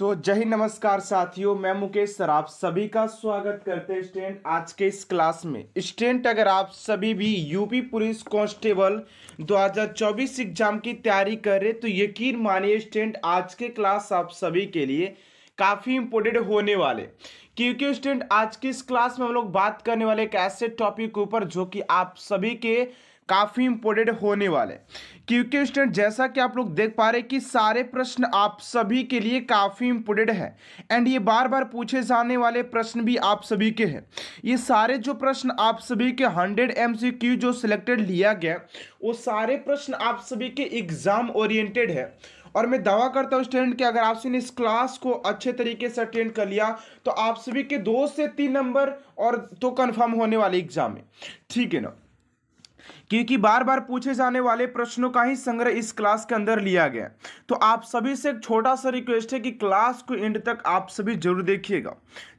तो जय हिंद, नमस्कार साथियों, मैं मुकेश सर आप सभी का स्वागत करते हैं स्टूडेंट आज के इस क्लास में। स्टूडेंट अगर आप सभी भी यूपी पुलिस कांस्टेबल 2024 एग्जाम की तैयारी कर रहे तो यकीन मानिए स्टूडेंट आज के क्लास आप सभी के लिए काफ़ी इंपॉर्टेंट होने वाले, क्योंकि स्टूडेंट आज की इस क्लास में हम लोग बात करने वाले एक ऐसे टॉपिक के ऊपर जो कि आप सभी के काफ़ी इंपॉर्टेंट होने वाले, क्योंकि स्टूडेंट जैसा कि आप लोग देख पा रहे हैं कि सारे प्रश्न आप सभी के लिए काफ़ी इंपॉर्टेंट है एंड ये बार बार पूछे जाने वाले प्रश्न भी आप सभी के हैं। ये सारे जो प्रश्न आप सभी के 100 MCQ जो सिलेक्टेड लिया गया वो सारे प्रश्न आप सभी के एग्जाम ओरिएंटेड है। और मैं दावा करता हूँ स्टूडेंट कि अगर आपने इस क्लास को अच्छे तरीके से अटेंड कर लिया तो आप सभी के 2 से 3 नंबर और तो कंफर्म होने वाले एग्जाम में, ठीक है ना, क्योंकि बार बार पूछे जाने वाले प्रश्नों का ही संग्रह इस क्लास के अंदर लिया गया। तो आप सभी से एक छोटा सा रिक्वेस्ट है कि क्लास को एंड तक आप सभी जरूर देखिएगा।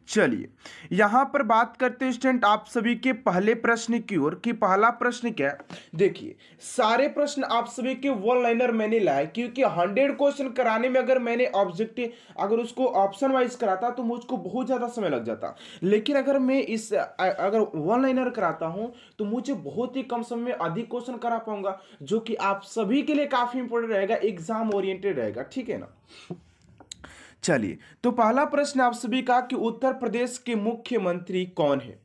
चलिए यहां पर बात करते हैं स्टूडेंट आप सभी के पहले प्रश्न की ओर कि पहला प्रश्न क्या है। देखिए सारे प्रश्न आप सभी के वन लाइनर मैंने लाए, क्योंकि 100 क्वेश्चन कराने में अगर मैंने ऑब्जेक्टिव अगर उसको ऑप्शन वाइज कराता तो मुझको बहुत ज़्यादा समय लग जाता, लेकिन अगर मैं अगर वन लाइनर कराता हूं तो मुझे बहुत ही कम समय में अधिक क्वेश्चन करा पाऊंगा, जो कि आप सभी के लिए काफ़ी इंपॉर्टेंट रहेगा, एग्जाम ओरिएंटेड रहेगा, ठीक है ना। चलिए तो पहला प्रश्न आप सभी का कि उत्तर प्रदेश के मुख्यमंत्री कौन है।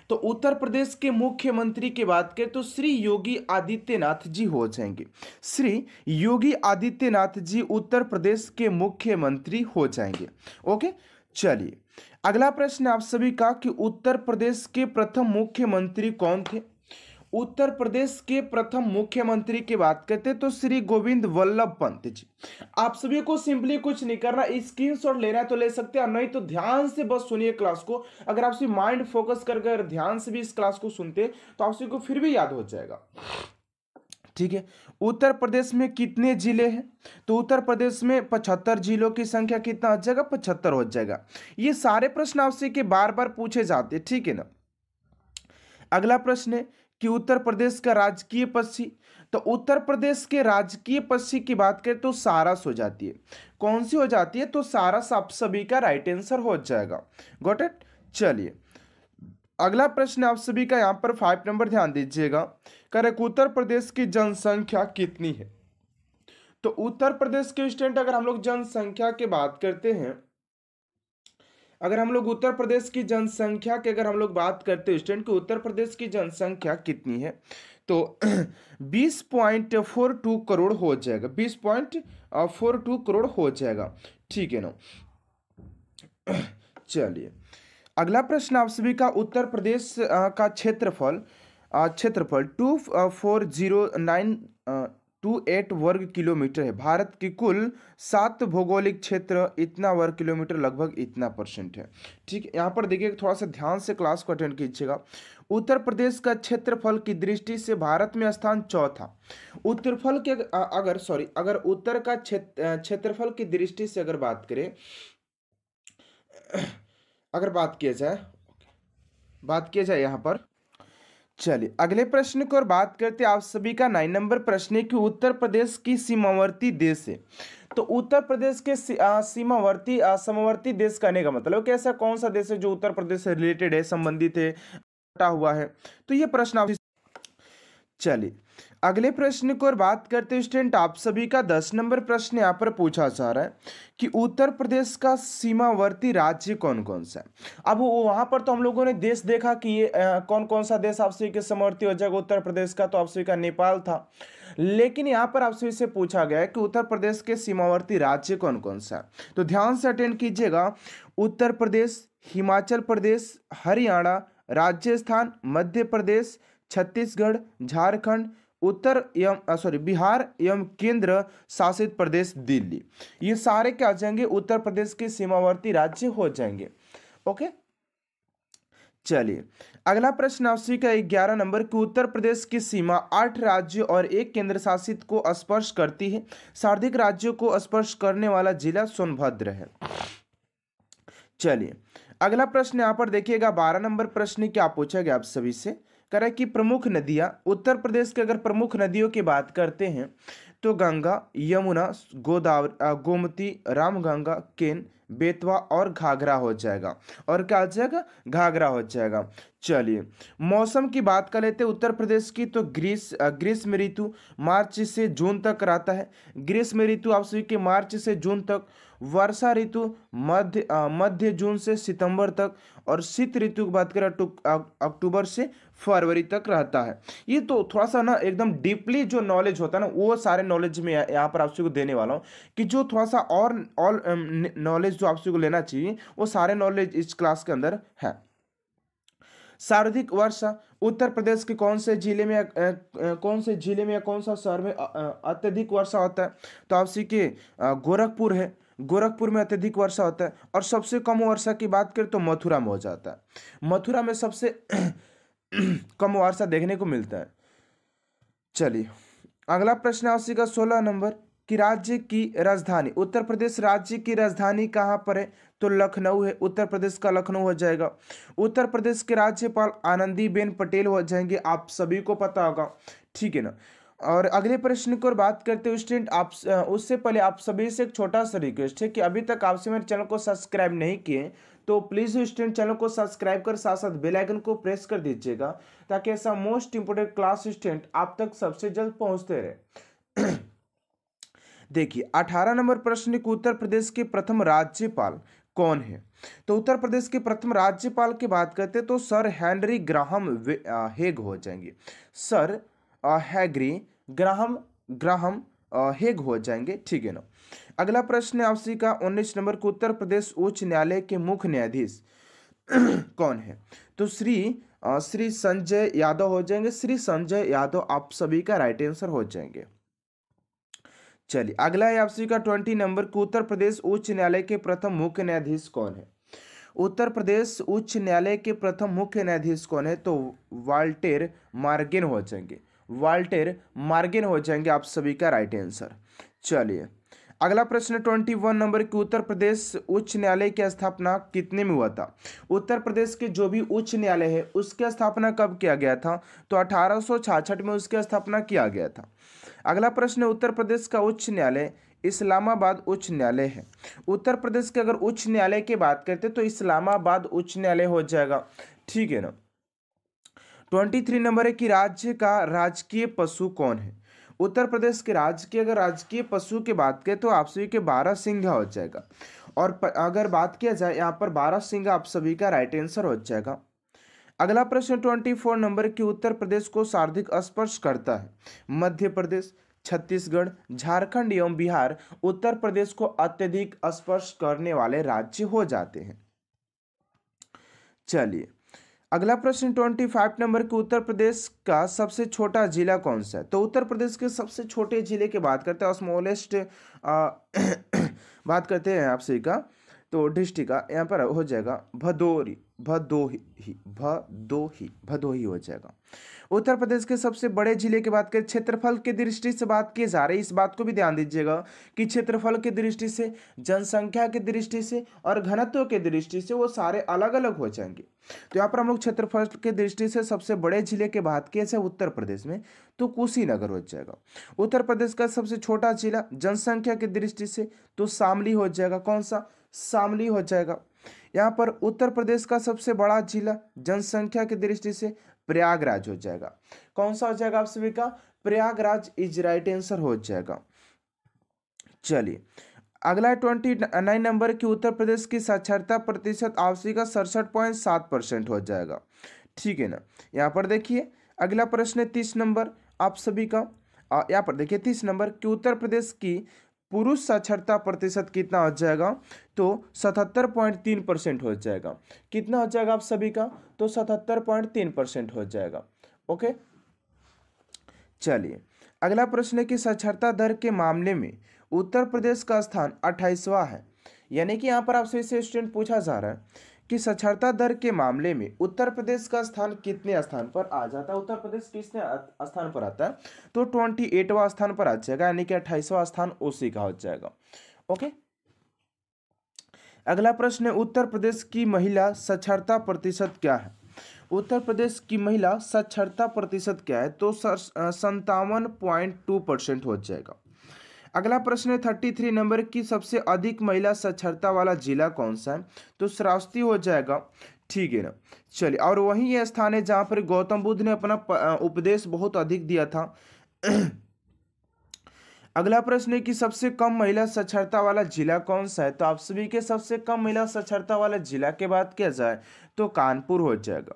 तो उत्तर प्रदेश के मुख्यमंत्री की बात करें तो श्री योगी आदित्यनाथ जी हो जाएंगे। श्री योगी आदित्यनाथ जी उत्तर प्रदेश के मुख्यमंत्री हो जाएंगे। ओके, चलिए अगला प्रश्न आप सभी का कि उत्तर प्रदेश के प्रथम मुख्यमंत्री कौन थे। उत्तर प्रदेश के प्रथम मुख्यमंत्री की बात करते हैं तो श्री गोविंद वल्लभ पंत जी। आप सभी को सिंपली कुछ नहीं करना, स्क्रीनशॉट लेना है तो ले सकते हैं, नहीं तो ध्यान से बस सुनिए क्लास को। अगर आप सिर्फ माइंड फोकस कर अगर ध्यान से भी इस क्लास को सुनते तो आप सभी को फिर भी याद हो जाएगा, ठीक है। उत्तर प्रदेश में कितने जिले हैं। तो उत्तर प्रदेश में 75 जिलों की संख्या कितना हो जाएगा, 75 हो जाएगा। ये सारे प्रश्न आपसे के बार बार पूछे जाते हैं, ठीक है ना। अगला प्रश्न है कि उत्तर प्रदेश का राजकीय पक्षी। तो उत्तर प्रदेश के राजकीय पक्षी की बात करें तो सारस हो जाती है। कौन सी हो जाती है, तो सारस आप सभी का राइट आंसर हो जाएगा। Got it. चलिए अगला प्रश्न आप सभी का यहाँ पर 5 नंबर ध्यान दीजिएगा। करेक्ट, उत्तर प्रदेश की जनसंख्या कितनी है। तो उत्तर प्रदेश के स्टूडेंट अगर हम लोग जनसंख्या की बात करते हैं, अगर हम लोग उत्तर प्रदेश की जनसंख्या की अगर हम लोग बात करते हैं स्टूडेंट कि उत्तर प्रदेश की जनसंख्या कितनी है, तो 20.42 करोड़ हो जाएगा, 20.42 करोड़ हो जाएगा, ठीक है ना। चलिए अगला प्रश्न आप सभी का उत्तर प्रदेश का क्षेत्रफल 240928 वर्ग किलोमीटर है। भारत की कुल 7 भौगोलिक क्षेत्र इतना वर्ग किलोमीटर लगभग इतना परसेंट है, ठीक है। यहाँ पर देखिए थोड़ा सा ध्यान से क्लास को अटेंड कीजिएगा। उत्तर प्रदेश का क्षेत्रफल की दृष्टि से भारत में स्थान चौथा। उत्तरफल के अगर उत्तर का क्षेत्रफल की दृष्टि से अगर बात करें, अगर बात किया जाए यहाँ पर। चलिए अगले प्रश्न को और बात करते हैं आप सभी का 9 नंबर प्रश्न है कि उत्तर प्रदेश की सीमावर्ती देश है। तो उत्तर प्रदेश के सीमावर्ती देश कहने का मतलब कि ऐसा कौन सा देश है जो उत्तर प्रदेश से रिलेटेड है, संबंधित है, बटा हुआ है। तो ये प्रश्न आप चलिए अगले प्रश्न को और बात करते हैं स्टूडेंट आप सभी का 10 नंबर प्रश्न यहाँ पर पूछा जा रहा है कि उत्तर प्रदेश का सीमावर्ती राज्य कौन कौन सा है। अब वहां पर तो हम लोगों ने देश देखा कि ये कौन कौन सा देश आप सभी के सीमावर्ती हो जाएगा उत्तर प्रदेश का, तो आप सभी का नेपाल था, लेकिन यहाँ पर आप सभी से पूछा गया है कि उत्तर प्रदेश के सीमावर्ती राज्य कौन कौन सा है। तो ध्यान से अटेंड कीजिएगा। उत्तर प्रदेश, हिमाचल प्रदेश, हरियाणा, राजस्थान, मध्य प्रदेश, छत्तीसगढ़, झारखंड, बिहार एवं केंद्र शासित प्रदेश दिल्ली, ये सारे क्या आ जाएंगे, उत्तर प्रदेश के सीमावर्ती राज्य हो जाएंगे। ओके, चलिए अगला प्रश्न आपसे का 11 नंबर की उत्तर प्रदेश की सीमा 8 राज्यों और 1 केंद्र शासित को स्पर्श करती है। सर्वाधिक राज्यों को स्पर्श करने वाला जिला सोनभद्र है। चलिए अगला प्रश्न यहाँ पर देखिएगा 12 नंबर प्रश्न क्या पूछा गया आप सभी से, करें कि प्रमुख नदियां, उत्तर प्रदेश के अगर प्रमुख नदियों की बात करते हैं तो गंगा, यमुना, गोदावरी, गोमती, रामगंगा, केन, बेतवा और घाघरा हो जाएगा। और क्या हो जाएगा? घाघरा हो जाएगा। चलिए मौसम की बात कर लेते हैं उत्तर प्रदेश की। तो ग्रीष्म ऋतु मार्च से जून तक रहता है। ग्रीष्म ऋतु आप सभी के मार्च से जून तक। वर्षा ऋतु मध्य जून से सितंबर तक। और शीत ऋतु की बात करें अक्टूबर से फरवरी तक रहता है। ये तो थोड़ा सा ना एकदम डीपली जो नॉलेज होता है ना, वो सारे नॉलेज में यहाँ पर आप सभी को देने वाला हूँ कि जो थोड़ा सा और नॉलेज जो आप सभी को लेना चाहिए वो सारे नॉलेज इस क्लास के अंदर है। सर्वाधिक वर्षा उत्तर प्रदेश के कौन से जिले में या कौन सा शहर में अत्यधिक वर्षा होता है? तो आप सी के गोरखपुर है। गोरखपुर में अत्यधिक वर्षा होता है। और सबसे कम वर्षा की बात करें तो मथुरा में हो जाता है। मथुरा में सबसे कम वर्षा देखने को मिलता है। चलिए अगला प्रश्न है उसी का 16 नंबर कि राज्य की राजधानी, उत्तर प्रदेश राज्य की राजधानी कहाँ पर है? तो लखनऊ है। उत्तर प्रदेश का लखनऊ हो जाएगा। उत्तर प्रदेश के राज्यपाल आनंदीबेन पटेल हो जाएंगे, आप सभी को पता होगा, ठीक है ना। और अगले प्रश्न की ओर बात करते हुए स्टूडेंट, आप उससे पहले आप सभी से एक छोटा सा रिक्वेस्ट है कि अभी तक आपसे मेरे चैनल को सब्सक्राइब नहीं किए तो प्लीज़ स्टूडेंट चैनल को सब्सक्राइब कर साथ साथ बेल आइकन को प्रेस कर दीजिएगा ताकि ऐसा मोस्ट इंपोर्टेंट क्लास स्टूडेंट आप तक सबसे जल्द पहुंचते रहे। देखिए 18 नंबर प्रश्न को उत्तर प्रदेश के प्रथम राज्यपाल कौन है? तो उत्तर प्रदेश के प्रथम राज्यपाल की बात करते हैं तो सर हेनरी ग्राहम हेग हो जाएंगे। सर हैग्री ग्राहम हेग हो जाएंगे, ठीक है ना। अगला प्रश्न है आपसी का 19 नंबर को उत्तर प्रदेश उच्च न्यायालय के मुख्य न्यायाधीश कौन है? तो श्री संजय यादव हो जाएंगे। श्री संजय यादव आप सभी का राइट आंसर हो जाएंगे। चलिए अगला है आपसी का 20 नंबर को उत्तर प्रदेश उच्च न्यायालय के प्रथम मुख्य न्यायाधीश कौन है? उत्तर प्रदेश उच्च न्यायालय के प्रथम मुख्य न्यायाधीश कौन है? तो वाल्टेर मार्गेन हो जाएंगे। वाल्टेर मार्गेन हो जाएंगे आप सभी का राइट आंसर। चलिए अगला प्रश्न 21 नंबर की उत्तर प्रदेश उच्च न्यायालय की स्थापना कितने में हुआ था? उत्तर प्रदेश के जो भी उच्च न्यायालय है उसकी स्थापना कब किया गया था? तो 1866 में उसकी स्थापना किया गया था। अगला प्रश्न उत्तर प्रदेश का उच्च न्यायालय इस्लामाबाद उच्च न्यायालय है। उत्तर प्रदेश के अगर उच्च न्यायालय की बात करते तो इस्लामाबाद उच्च न्यायालय हो जाएगा, ठीक है ना। 23 नंबर है कि राज्य का राजकीय पशु कौन है? उत्तर प्रदेश के राज्य की अगर राजकीय पशु की बात करें तो आप सभी के बारहसिंघा हो जाएगा। और अगर बात किया जाए यहाँ पर बारहसिंघा आप सभी का राइट आंसर हो जाएगा। अगला प्रश्न 24 नंबर की उत्तर प्रदेश को सर्वाधिक स्पर्श करता है। मध्य प्रदेश, छत्तीसगढ़, झारखंड एवं बिहार उत्तर प्रदेश को अत्यधिक स्पर्श करने वाले राज्य हो जाते हैं। चलिए अगला प्रश्न 25 नंबर के उत्तर प्रदेश का सबसे छोटा जिला कौन सा है? तो उत्तर प्रदेश के सबसे छोटे जिले की बात करते हैं, स्मॉलेस्ट बात करते हैं आपसे का, तो डिस्ट्रिक्ट का यहाँ पर हो जाएगा भदोही हो जाएगा। उत्तर प्रदेश के सबसे बड़े जिले की बात करें, क्षेत्रफल की दृष्टि से बात की जा रही है, इस बात को भी ध्यान दीजिएगा कि क्षेत्रफल की दृष्टि से, जनसंख्या की दृष्टि से और घनत्व की दृष्टि से वो सारे अलग अलग हो जाएंगे। तो यहाँ पर हम लोग क्षेत्रफल की दृष्टि से सबसे बड़े जिले की बात की जाए उत्तर प्रदेश में तो कुशीनगर हो जाएगा। उत्तर प्रदेश का सबसे छोटा जिला जनसंख्या की दृष्टि से तो शामली हो जाएगा। कौन सा? शामली हो जाएगा। यहाँ पर उत्तर प्रदेश का सबसे बड़ा जिला जनसंख्या की दृष्टि से प्रयागराज हो जाएगा। कौन सा हो जाएगा आप सभी का? प्रयागराज इज राइट आंसर हो जाएगा। चलिए अगला 29 नंबर की उत्तर प्रदेश की साक्षरता प्रतिशत आप सभी का 67.7% हो जाएगा, ठीक है ना। यहाँ पर देखिए अगला प्रश्न है 30 नंबर आप सभी का, यहाँ पर देखिए 30 नंबर की उत्तर प्रदेश की पुरुष साक्षरता प्रतिशत कितना हो जाएगा? तो 77.3% हो जाएगा। कितना हो जाएगा आप सभी का? तो 77.3% हो जाएगा। ओके चलिए अगला प्रश्न है कि साक्षरता दर के मामले में उत्तर प्रदेश का स्थान 28वां है। यानी कि यहाँ पर आपसे इसे स्टूडेंट पूछा जा रहा है कि साक्षरता दर के मामले में उत्तर प्रदेश का स्थान कितने स्थान पर आ जाता है? उत्तर प्रदेश किसने स्थान पर आता है? तो 28वां स्थान पर आ जाएगा, यानी कि 28वां स्थान उसी का हो जाएगा। ओके अगला प्रश्न है उत्तर प्रदेश की महिला साक्षरता प्रतिशत क्या है? उत्तर प्रदेश की महिला साक्षरता प्रतिशत क्या है? तो 57.2% हो जाएगा। अगला प्रश्न है 33 नंबर की, सबसे अधिक महिला साक्षरता वाला जिला कौन सा है? तो श्रावस्ती हो जाएगा, ठीक है ना। चलिए, और वही ये स्थान है जहां पर गौतम बुद्ध ने अपना उपदेश बहुत अधिक दिया था। अगला प्रश्न है कि सबसे कम महिला साक्षरता वाला जिला कौन सा है? तो आप सभी के सबसे कम महिला साक्षरता वाला जिला के बात किया जाए तो कानपुर हो जाएगा।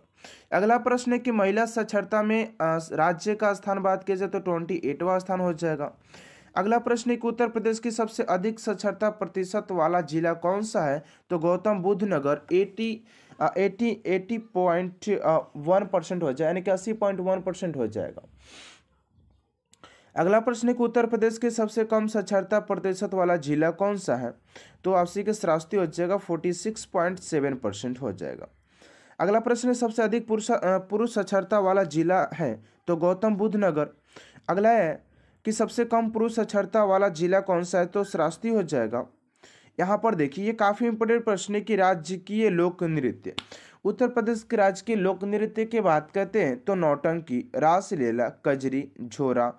अगला प्रश्न है कि महिला साक्षरता में राज्य का स्थान बात किया जाए तो 28वां स्थान हो जाएगा। अगला प्रश्न है कि उत्तर प्रदेश की सबसे अधिक साक्षरता प्रतिशत वाला जिला कौन सा है? तो गौतम बुद्ध नगर 80.1% हो जाए, यानी कि 80.1% हो जाएगा। अगला प्रश्न है कि उत्तर प्रदेश के सबसे कम साक्षरता प्रतिशत वाला जिला कौन सा है? तो आपसी के श्रावस्ती हो जाएगा, 46.7% हो जाएगा। अगला प्रश्न है सबसे अधिक पुरुष साक्षरता वाला जिला है? तो गौतम बुद्ध नगर। अगला है कि सबसे कम पुरुष साक्षरता वाला जिला कौन सा है? तो श्रावस्ती हो जाएगा। यहाँ पर देखिए, ये काफी इंपोर्टेंट प्रश्न है कि राज्य की ये लोक नृत्य, उत्तर प्रदेश के राज्य के लोक नृत्य की बात करते हैं तो नौटंकी, रासलीला, कजरी, झोरा,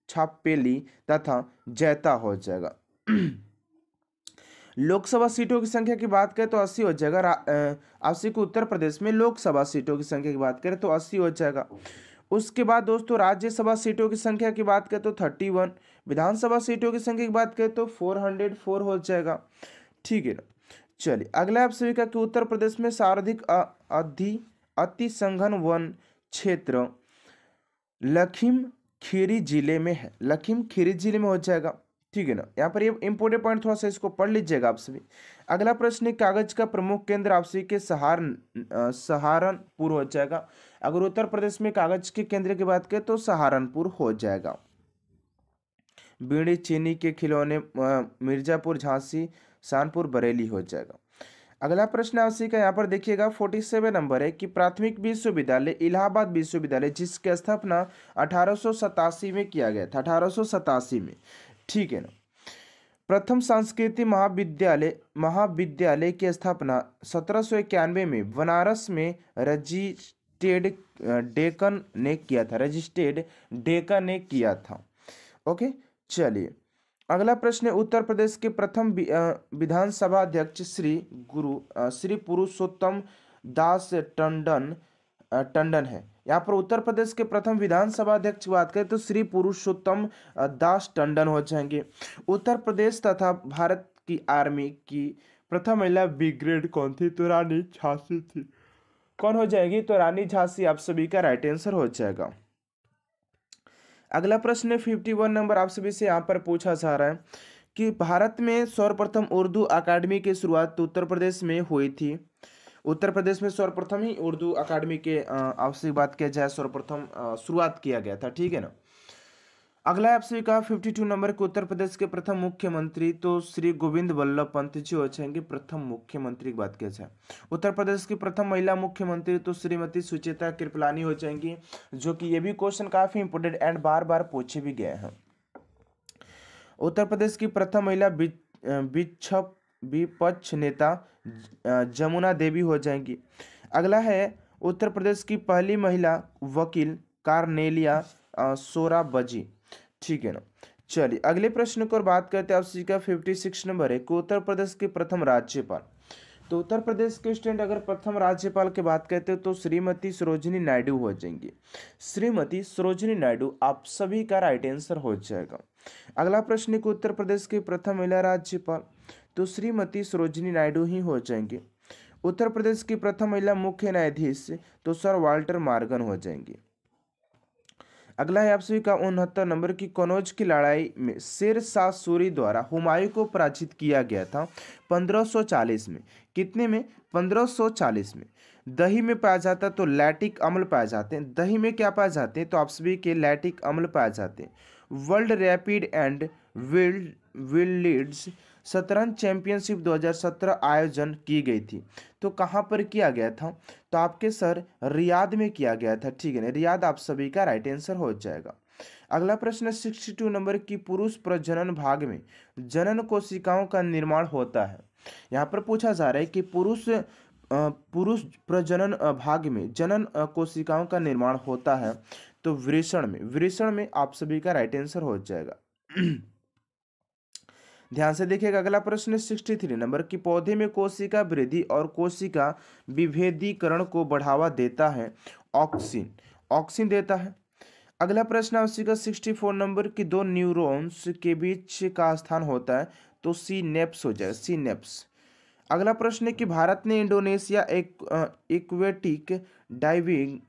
छापेली तथा जैता हो जाएगा। लोकसभा सीटों की संख्या की बात करें तो 80 हो जाएगा। आपसी को उत्तर प्रदेश में लोकसभा सीटों की संख्या की बात करें तो 80 हो जाएगा। उसके बाद दोस्तों राज्यसभा सीटों की संख्या की बात करें तो 31, विधानसभा सीटों की संख्या की बात करें तो 404 हो जाएगा, ठीक है ना। चलिए, अगला आप सभी का कि उत्तर प्रदेश में सर्वाधिक अति संघन वन क्षेत्र लखीम खीरी जिले में है, लखीम खीरी जिले में हो जाएगा, ठीक है ना। यहाँ पर ये इंपोर्टेंट पॉइंट थोड़ा सा इसको पढ़ लीजिएगा आप सभी। अगला प्रश्न है कागज का प्रमुख केंद्र आप सभी के सहारनपुर हो जाएगा। अगर उत्तर प्रदेश में कागज के केंद्र की बात करें तो सहारनपुर हो जाएगा। बीड़ी, चीनी के खिलौने मिर्जापुर, झांसी, शानपुर, बरेली हो जाएगा। अगला प्रश्न आपसी का यहाँ पर देखिएगा 47 नंबर है कि प्राथमिक विश्वविद्यालय इलाहाबाद विश्वविद्यालय जिसकी स्थापना 1887 में किया गया था, 1887 में, ठीक है ना। प्रथम संस्कृति महाविद्यालय की स्थापना 1791 में बनारस में रजिस्ट्रेड डेकन ने किया था, रजिस्ट्रेड डेकन ने किया था। ओके, चलिए, अगला प्रश्न है उत्तर प्रदेश के प्रथम विधानसभा अध्यक्ष श्री पुरुषोत्तम दास टंडन है। यहाँ पर उत्तर प्रदेश के प्रथम विधानसभा अध्यक्ष की बात करें तो श्री पुरुषोत्तम दास टंडन हो जाएंगे। उत्तर प्रदेश तथा भारत की आर्मी की प्रथम महिला ब्रिगेड कौन थी? तो रानी झांसी थी। कौन हो जाएगी? तो रानी झांसी आप सभी का राइट आंसर हो जाएगा। अगला प्रश्न है 51 नंबर आप सभी से यहाँ पर पूछा जा रहा है कि भारत में सर्वप्रथम उर्दू अकादमी की शुरुआत उत्तर प्रदेश में हुई थी। उत्तर प्रदेश में सर्वप्रथम ही उर्दू अकादमी के आपसे बात किया जाए सर्वप्रथम शुरुआत किया गया था, ठीक है ना। अगला आपसे कहा 52 नंबर के उत्तर प्रदेश के प्रथम मुख्यमंत्री तो श्री गोविंद वल्लभ पंत जी हो जाएंगे। प्रथम मुख्यमंत्री की बात किया जाए उत्तर प्रदेश की प्रथम महिला मुख्यमंत्री तो श्रीमती सुचेता कृपलानी हो जाएंगी, जो कि ये भी क्वेश्चन काफी इंपोर्टेंट एंड बार बार पूछे भी गए हैं। उत्तर प्रदेश की प्रथम महिला विपक्ष नेता जमुना देवी हो जाएंगी। अगला है उत्तर प्रदेश की पहली महिला वकील कार्नेलिया सोराबजी, ठीक है ना। चलिए, अगले प्रश्न को बात करते हैं आपसी का 56 नंबर है कि उत्तर प्रदेश के प्रथम राज्यपाल। तो उत्तर प्रदेश के स्टूडेंट अगर प्रथम राज्यपाल की बात करते हैं तो श्रीमती सरोजिनी नायडू हो जाएंगी। श्रीमती सरोजिनी नायडू आप सभी का राइट आंसर हो जाएगा। अगला प्रश्न है कि उत्तर प्रदेश के प्रथम महिला राज्यपाल तो श्रीमती सरोजिनी नायडू ही हो जाएंगे। उत्तर प्रदेश की प्रथम महिला मुख्य न्यायाधीश तो सर वाल्टर मॉर्गन हो जाएंगे। अगला है आप सभी का 69 नंबर की कनौज की लड़ाई में शेर शाह सूरी द्वारा हुमायूं को पराजित किया गया था 1540 में। कितने में? 1540 में। दही में पाया जाता तो लैक्टिक अम्ल पाए जाते हैं। दही में क्या पाए जाते हैं? तो आप सभी के लैक्टिक अम्ल पाए जाते हैं। वर्ल्ड रैपिड एंड विल्ड्स शतरंज चैंपियनशिप 2017 आयोजन की गई थी, तो कहाँ पर किया गया था? तो आपके सर रियाद में किया गया था, ठीक है ना। रियाद आप सभी का राइट आंसर हो जाएगा। अगला प्रश्न 62 नंबर की पुरुष प्रजनन भाग में जनन कोशिकाओं का निर्माण होता है। यहाँ पर पूछा जा रहा है कि पुरुष प्रजनन भाग में जनन कोशिकाओं का निर्माण होता है तो वृषण में आप सभी का राइट आंसर हो जाएगा। ध्यान से देखिएगा। अगला प्रश्न 63 नंबर की पौधे में कोशिका वृद्धि और कोशिका विभेदीकरण को बढ़ावा देता है ऑक्सिन, ऑक्सिन देता है। अगला प्रश्न आपका 64 नंबर की दो न्यूरॉन्स के बीच का स्थान होता है तो सीनेप्स हो जाएगा, सीनेप्स। अगला प्रश्न है कि भारत ने Indonesia aquatic diving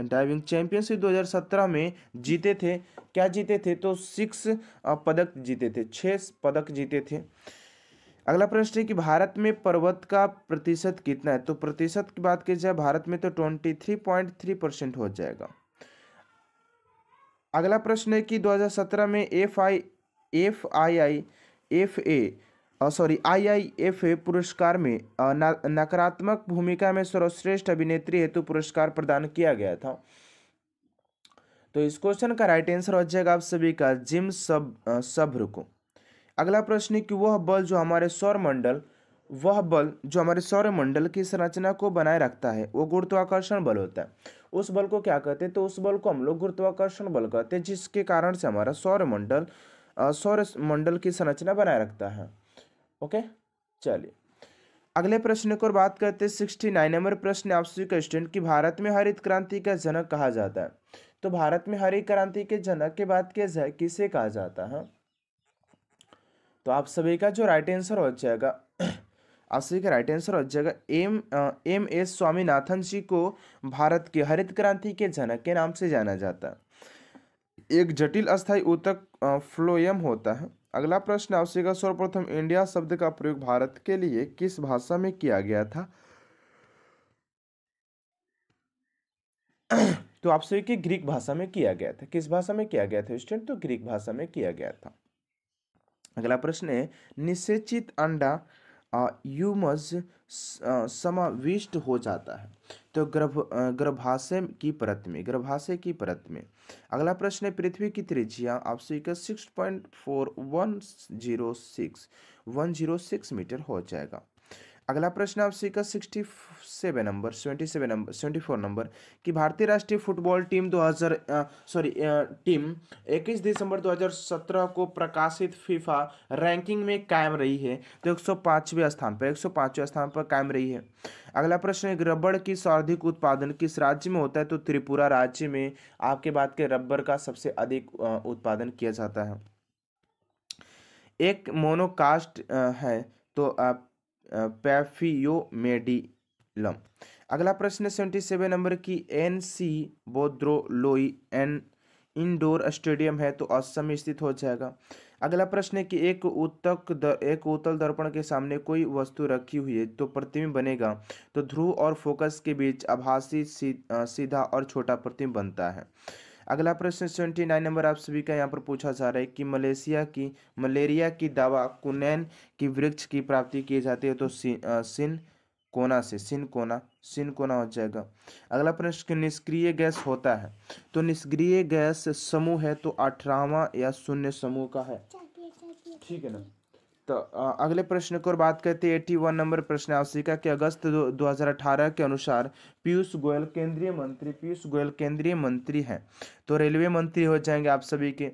diving championship 2017 में जीते थे, क्या जीते थे? तो 6 पदक जीते थे, 6 पदक जीते थे। अगला प्रश्न है कि भारत में पर्वत का प्रतिशत कितना है? तो प्रतिशत की बात की जाए भारत में तो 23.3% हो जाएगा। अगला प्रश्न है कि 2017 में IIFA पुरस्कार में नकारात्मक भूमिका में सर्वश्रेष्ठ अभिनेत्री हेतु पुरस्कार प्रदान किया गया था। तो इस क्वेश्चन का राइट आंसर हो जाएगा आप सभी का जिम सब्र को। अगला प्रश्न है कि वह बल जो हमारे सौरमंडल की संरचना को बनाए रखता है वो गुरुत्वाकर्षण बल होता है। उस बल को क्या कहते हैं? तो उस बल को हम लोग गुरुत्वाकर्षण बल कहते हैं, जिसके कारण से हमारा सौरमंडल की संरचना बनाए रखता है। ओके, चलिए अगले प्रश्न को बात करते हैं। 69 नंबर प्रश्न आपसे का स्टूडेंट कि भारत में हरित क्रांति का जनक कहा जाता है। तो भारत में हरित क्रांति के जनक के बात किया जाए किसे कहा जाता है? तो आप सभी का जो राइट आंसर हो जाएगा, आप सभी का राइट आंसर हो जाएगा M.S. स्वामीनाथन जी को भारत के हरित क्रांति के जनक के नाम से जाना जाता है। एक जटिल अस्थायी ऊतक फ्लोएम होता है। अगला प्रश्न आपसे का सर्वप्रथम इंडिया शब्द का प्रयोग भारत के लिए किस भाषा में किया गया था? तो आपसे कि ग्रीक भाषा में किया गया था। किस भाषा में किया गया था स्टूडेंट? तो ग्रीक भाषा में किया गया था। अगला प्रश्न है निषेचित अंडा ह्यूमस समाविष्ट हो जाता है तो गर्भाशय की परत में। अगला प्रश्न है पृथ्वी की त्रिज्या आपसे 6.4106 मीटर हो जाएगा। अगला प्रश्न आपसे 74 नंबर कि भारतीय राष्ट्रीय फुटबॉल टीम 21 दिसंबर 2017 को प्रकाशित फीफा रैंकिंग में कायम रही है तो 105वें स्थान पर कायम रही है। अगला प्रश्न है रबड़ की सर्वाधिक उत्पादन किस राज्य में होता है? तो त्रिपुरा राज्य में आपके बात के रबर का सबसे अधिक उत्पादन किया जाता है। एक मोनोकास्ट है तो आप पैफियोमेडिलम। अगला प्रश्न 77 नंबर की NC बोद्रोलोई इंडोर स्टेडियम है तो असम में स्थित हो जाएगा। अगला प्रश्न है कि एक उत्तल दर्पण के सामने कोई वस्तु रखी हुई है तो प्रतिबिंब बनेगा तो ध्रुव और फोकस के बीच आभासी सीधा और छोटा प्रतिबिंब बनता है। अगला प्रश्न 79 नंबर आप सभी का यहाँ पर पूछा जा रहा है कि मलेरिया की दवा कुनैन की वृक्ष की प्राप्ति की जाती है तो सिनकोना हो जाएगा। अगला प्रश्न निष्क्रिय गैस होता है तो निष्क्रिय गैस समूह है तो 18वां या शून्य समूह का है, ठीक है ना। तो अगले प्रश्न को बात करते हैं 81 नंबर प्रश्न आवश्यक कि अगस्त 2018 के अनुसार पीयूष गोयल केंद्रीय मंत्री हैं तो रेलवे मंत्री हो जाएंगे आप सभी के।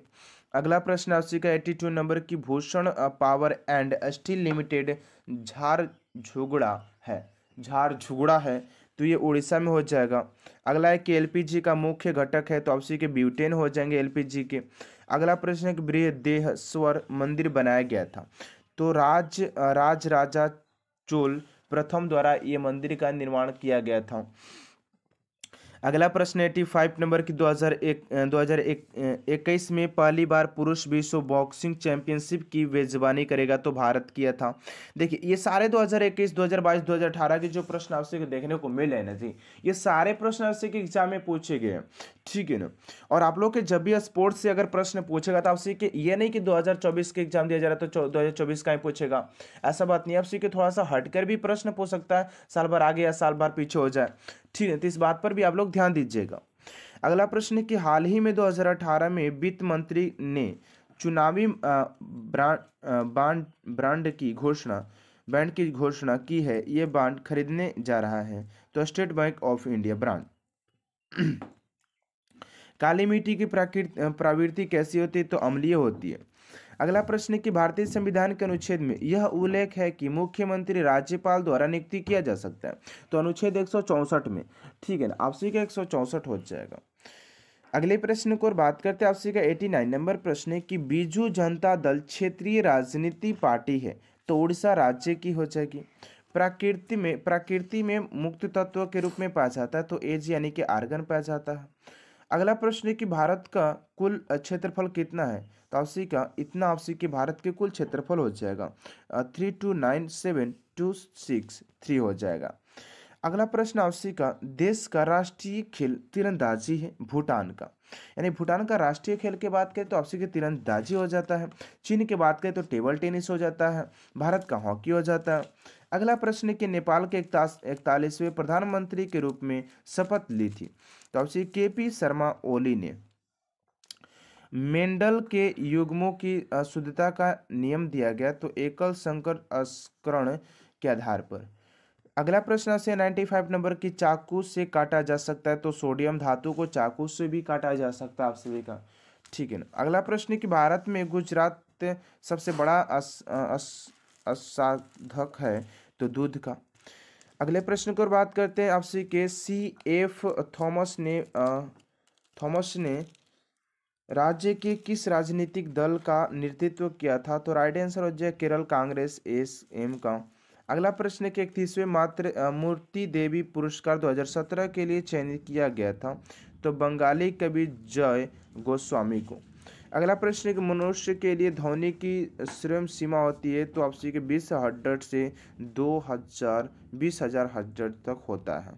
अगला प्रश्न आवश्यक 82 नंबर की Bhushan power and steel limited Jharsuguda है तो ये उड़ीसा में हो जाएगा। अगला है कि LPG का मुख्य घटक है तो आपसे के ब्यूटेन हो जाएंगे LPG के। अगला प्रश्न है कि बृहदेश्वर मंदिर बनाया गया था तो राजा चोल प्रथम द्वारा ये मंदिर का निर्माण किया गया था। अगला प्रश्न 85 नंबर की 2021 में पहली बार पुरुष विश्व बॉक्सिंग चैंपियनशिप की मेजबानी करेगा तो भारत किया था। देखिए ये सारे 2021, 2022, 2018 के जो प्रश्न आपसे देखने को मिले हैं ना जी, ये सारे प्रश्न आपसे के एग्जाम में पूछे गए हैं, ठीक है ना। और आप लोग के जब भी स्पोर्ट्स से अगर प्रश्न पूछेगा तो आपसे कि ये नहीं कि 2024 के एग्जाम दिया जा रहा है तो 2024 का ही पूछेगा, ऐसा बात नहीं। आपसे कि थोड़ा सा हटकर भी प्रश्न पूछ सकता है, साल भर आगे या साल भर पीछे हो जाए, ठीक है। तो इस बात पर भी आप लोग ध्यान दीजिएगा। अगला प्रश्न है कि हाल ही में 2018 में वित्त मंत्री ने चुनावी बैंड की घोषणा की है, ये बांड खरीदने जा रहा है तो State Bank of India brand. काली मिट्टी की प्रवृत्ति कैसी होती है? तो अम्लीय होती है। अगला प्रश्न है कि भारतीय संविधान के अनुच्छेद में यह उल्लेख है कि मुख्यमंत्री राज्यपाल द्वारा नियुक्ति किया जा सकता है। तो अनुच्छेद 164 में, ठीक है ना, आपसी का 164 हो जाएगा। अगले प्रश्न को और बात करते हैं आपसे का 89 नंबर प्रश्न है कि बीजू जनता दल क्षेत्रीय राजनीति पार्टी है, तो उड़ीसा राज्य की हो जाएगी। प्रकृति में मुक्त तत्व के रूप में पाया जाता है, तो एज यानी कि आर्गन पाया जाता है। अगला प्रश्न है कि भारत का कुल क्षेत्रफल कितना है, तो आपसी का इतना आपसी के भारत के कुल क्षेत्रफल हो जाएगा 3297263 हो जाएगा। अगला प्रश्न आपसी का देश का राष्ट्रीय खेल तीरंदाजी है भूटान का, यानी भूटान का राष्ट्रीय खेल के बात करें तो आपसी की तीरंदाजी हो जाता है। चीन की बात करें तो टेबल टेनिस हो जाता है। भारत का हॉकी हो जाता है। अगला प्रश्न है कि नेपाल के 41वें प्रधानमंत्री के रूप में शपथ ली थी, तो आपसी KP शर्मा ओली ने। मेंडल के युग्मों की शुद्धता का नियम दिया गया, तो एकल संकरण के आधार पर। अगला प्रश्न से 95 नंबर की चाकू से काटा जा सकता है, तो सोडियम धातु को चाकू से भी काटा जा सकता है आप सभी का, ठीक है ना। अगला प्रश्न है कि भारत में गुजरात सबसे बड़ा असाधक है, तो दूध का। अगले प्रश्न की ओर बात करते हैं आपसे के CF थॉमस ने राज्य के किस राजनीतिक दल का नेतृत्व किया था, तो राइट आंसर हो जाए केरल कांग्रेस SM का। अगला प्रश्न है कि 31वें मूर्ति देवी पुरस्कार 2017 के लिए चयनित किया गया था, तो बंगाली कवि जय गोस्वामी को। अगला प्रश्न है कि मनुष्य के लिए ध्वनि की श्रव्य सीमा होती है, तो आपसी के 20 हर्ट्ज से 20,000 हर्ट्ज तक होता है।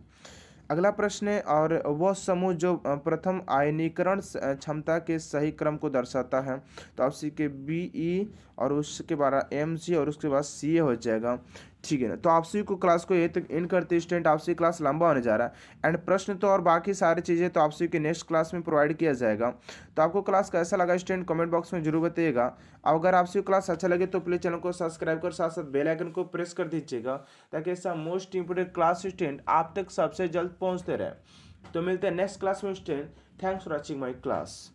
अगला प्रश्न है और वह समूह जो प्रथम आयनीकरण क्षमता के सही क्रम को दर्शाता है, तो आपसी के BE और उसके बाद MG और उसके बाद CA हो जाएगा, ठीक है ना। तो आपसी को क्लास को ये तक इन करते स्टूडेंट, आपसी क्लास लंबा होने जा रहा है एंड प्रश्न तो और बाकी सारी चीज़ें तो आपसी के नेक्स्ट क्लास में प्रोवाइड किया जाएगा। तो आपको क्लास कैसा लगा स्टूडेंट कमेंट बॉक्स में जरूर बताइएगा। अगर आपसी क्लास अच्छा लगे तो प्लीज़ चैनल को सब्सक्राइब कर साथ साथ बेल आइकन को प्रेस कर दीजिएगा, ताकि ऐसा मोस्ट इंपोर्टेंट क्लास स्टूडेंट आप तक सबसे जल्द पहुँचते रहे। तो मिलते हैं नेक्स्ट क्लास में student. Thanks for watching my class.